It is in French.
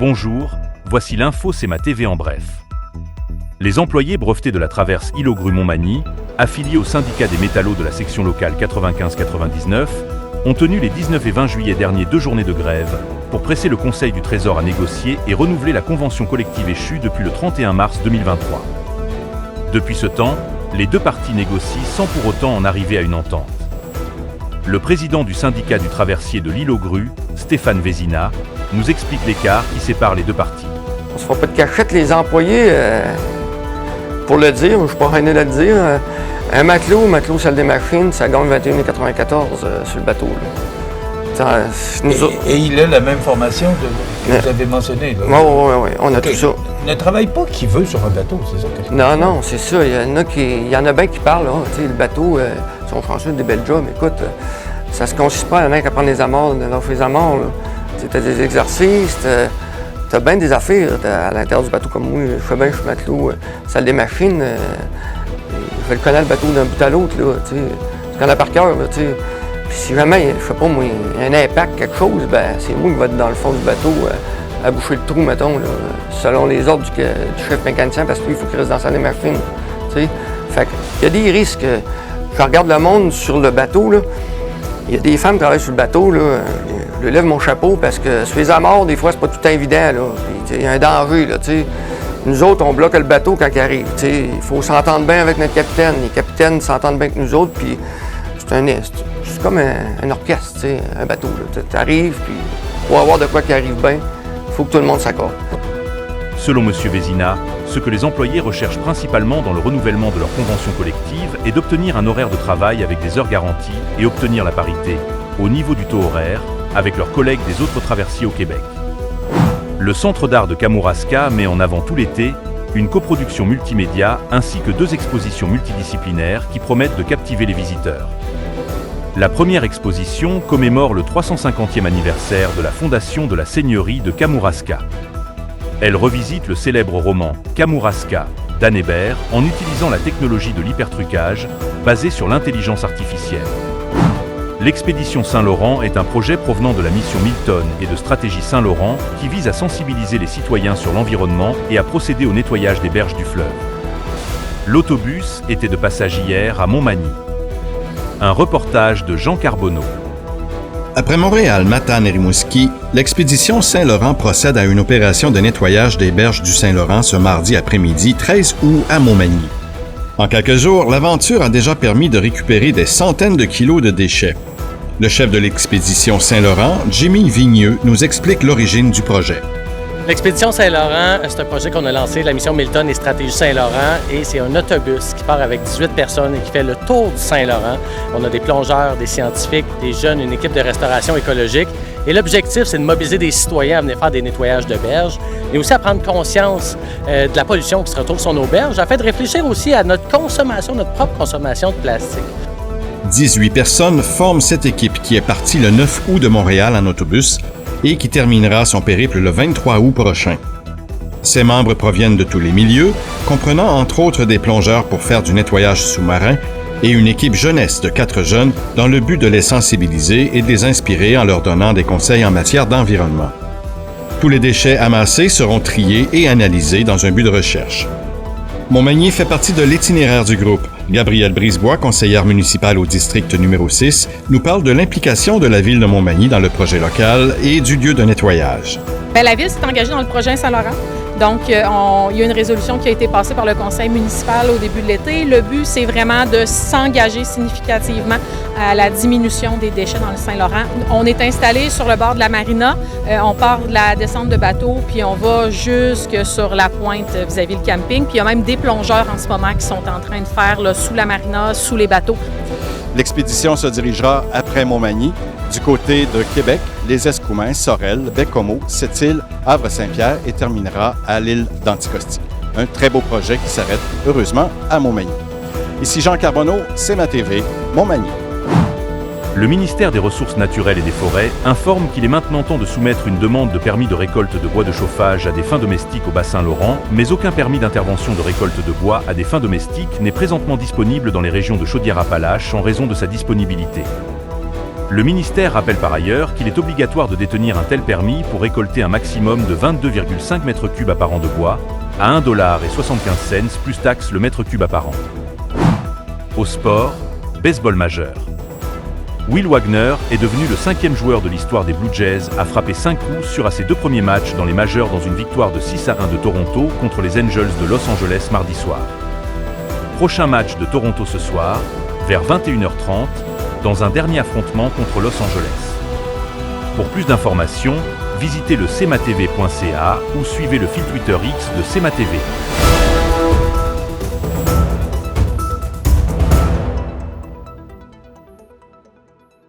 Bonjour, voici l'info C'est ma TV en bref. Les employés brevetés de la traverse Île-aux-Grues-Montmagny, affiliés au syndicat des métallos de la section locale 95-99, ont tenu les 19 et 20 juillet dernier 2 journées de grève pour presser le Conseil du Trésor à négocier et renouveler la convention collective échue depuis le 31 mars 2023. Depuis ce temps, les deux parties négocient sans pour autant en arriver à une entente. Le président du syndicat du traversier de l'Île-aux-Grues, Stéphane Vézina, nous explique l'écart qui sépare les deux parties. On se fera pas de cachette, les employés, pour le dire, je ne suis pas gêné de le dire, un matelot salle des machines, ça gagne 21,94 sur le bateau. Et il a la même formation que vous avez mentionné. Oui, on a tout ça. Il ne travaille pas qui veut sur un bateau, c'est ça que je Non, c'est ça. Il y en a bien qui parlent. Là. Le bateau, ils sont franchement des belles jobs. Écoute, ça se consiste pas à prendre les amarres, leur faire les amarres. Tu as des exercices, tu as bien des affaires à l'intérieur du bateau comme moi. Je fais bien, je suis matelot, salle des machines. Je vais le connaître le bateau d'un bout à l'autre. Tu connais par cœur. Puis si jamais, je sais pas moi, il y a un impact, quelque chose, ben c'est moi qui va être dans le fond du bateau à boucher le trou, mettons, là, selon les ordres du chef mécanicien, parce qu'il faut qu'il reste dans la salle des machines. T'sais. Fait qu'il y a des risques. Je regarde le monde sur le bateau, là. Il y a des femmes qui travaillent sur le bateau, là. Je lève mon chapeau parce que sur les amarres, des fois, c'est pas tout évident, là. Il y a un danger, là, t'sais. Nous autres, on bloque le bateau quand il arrive. Il faut s'entendre bien avec notre capitaine. Les capitaines s'entendent bien avec nous autres, puis c'est comme un orchestre, t'sais, un bateau. Tu arrives, puis pour avoir de quoi qui arrive bien, il faut que tout le monde s'accorde. Selon M. Vézina, ce que les employés recherchent principalement dans le renouvellement de leur convention collective est d'obtenir un horaire de travail avec des heures garanties et obtenir la parité, au niveau du taux horaire, avec leurs collègues des autres traversiers au Québec. Le Centre d'art de Kamouraska met en avant tout l'été une coproduction multimédia ainsi que 2 expositions multidisciplinaires qui promettent de captiver les visiteurs. La première exposition commémore le 350e anniversaire de la fondation de la seigneurie de Kamouraska. Elle revisite le célèbre roman Kamouraska d'Anne Hébert en utilisant la technologie de l'hypertrucage basée sur l'intelligence artificielle. L'expédition Saint-Laurent est un projet provenant de la mission Milton et de Stratégie Saint-Laurent qui vise à sensibiliser les citoyens sur l'environnement et à procéder au nettoyage des berges du fleuve. L'autobus était de passage hier à Montmagny. Un reportage de Jean Carbonneau. Après Montréal, Matane et Rimouski, l'expédition Saint-Laurent procède à une opération de nettoyage des berges du Saint-Laurent ce mardi après-midi 13 août à Montmagny. En quelques jours, l'aventure a déjà permis de récupérer des centaines de kilos de déchets. Le chef de l'expédition Saint-Laurent, Jimmy Vigneux, nous explique l'origine du projet. L'expédition Saint-Laurent, c'est un projet qu'on a lancé, la mission Milton et Stratégie Saint-Laurent, et c'est un autobus qui part avec 18 personnes et qui fait le tour du Saint-Laurent. On a des plongeurs, des scientifiques, des jeunes, une équipe de restauration écologique. Et l'objectif, c'est de mobiliser des citoyens à venir faire des nettoyages de berges, mais aussi à prendre conscience de la pollution qui se retrouve sur nos berges, afin de réfléchir aussi à notre consommation, notre propre consommation de plastique. 18 personnes forment cette équipe qui est partie le 9 août de Montréal en autobus et qui terminera son périple le 23 août prochain. Ses membres proviennent de tous les milieux, comprenant entre autres des plongeurs pour faire du nettoyage sous-marin et une équipe jeunesse de 4 jeunes dans le but de les sensibiliser et de les inspirer en leur donnant des conseils en matière d'environnement. Tous les déchets amassés seront triés et analysés dans un but de recherche. Montmagny fait partie de l'itinéraire du groupe. Gabrielle Brisebois, conseillère municipale au district numéro 6, nous parle de l'implication de la ville de Montmagny dans le projet local et du lieu de nettoyage. La ville s'est engagée dans le projet Saint-Laurent. Donc, il y a une résolution qui a été passée par le conseil municipal au début de l'été. Le but, c'est vraiment de s'engager significativement à la diminution des déchets dans le Saint-Laurent. On est installé sur le bord de la marina. On part de la descente de bateau, puis on va jusque sur la pointe vis-à-vis le camping. Puis il y a même des plongeurs en ce moment qui sont en train de faire là, sous la marina, sous les bateaux. L'expédition se dirigera après Montmagny, du côté de Québec, les Escoumins, Sorel, Baie-Comeau, Sept-Îles, Havre-Saint-Pierre et terminera à l'île d'Anticosti. Un très beau projet qui s'arrête heureusement à Montmagny. Ici Jean Carbonneau, C'est ma TV, Montmagny. Le ministère des Ressources naturelles et des Forêts informe qu'il est maintenant temps de soumettre une demande de permis de récolte de bois de chauffage à des fins domestiques au bassin Laurent, mais aucun permis d'intervention de récolte de bois à des fins domestiques n'est présentement disponible dans les régions de Chaudière-Appalaches en raison de sa disponibilité. Le ministère rappelle par ailleurs qu'il est obligatoire de détenir un tel permis pour récolter un maximum de 22,5 mètres cubes apparents de bois à 1,75 $ plus taxe le mètre cube apparent. Au sport, baseball majeur. Will Wagner est devenu le 5e joueur de l'histoire des Blue Jays à frapper 5 coups sur à ses 2 premiers matchs dans les majeurs dans une victoire de 6-1 de Toronto contre les Angels de Los Angeles mardi soir. Prochain match de Toronto ce soir, vers 21h30, dans un dernier affrontement contre Los Angeles. Pour plus d'informations, visitez le cmatv.ca ou suivez le fil Twitter X de CMATV.